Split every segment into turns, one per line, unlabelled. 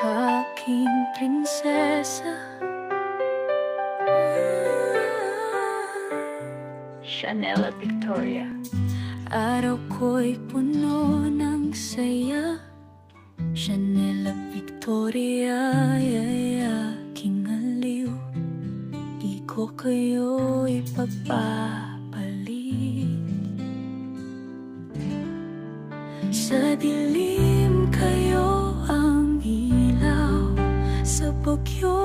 aking prinsesa.
Chanel at Victoria.
Araw ko'y puno ng saya, Chanel at Victoria ay aking aliw. Di ko kayo ipagpapalit. Sa dilim kayo ang ilaw, sa bagyo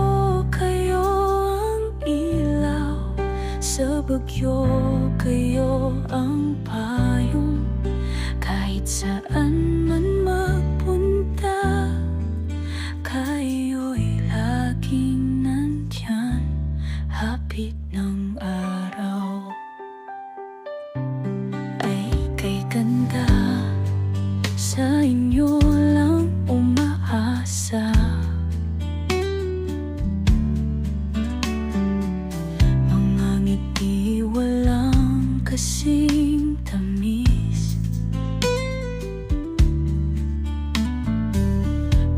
kayo ang ilaw, sa bagyo kayo ang payong. Kahit saan man magpunta, kayo'y laging nandyan, hapit ng araw. Ay kay ganda, sa inyo lang umaasa. Mga ngiti walang kasing tamis,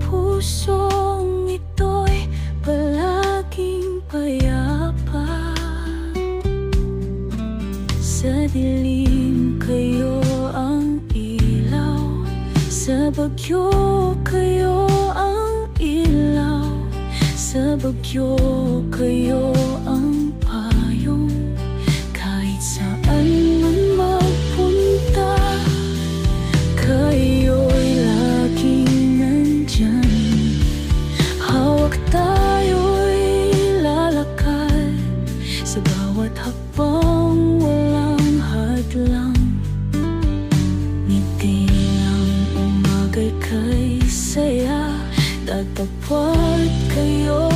pusong ito'y palaging payapa. Sa dilim kayo ang ilaw, sa bagyo kayo ang ilaw, sa bagyo kayo ang payong. Kahit saan man magpunta, kayo'y laging nandyan. Hawak tayo'y lalakad, sa bawat hakbang walang hadlang. Ngiti ng umaga'y kay saya, tatapwat kayo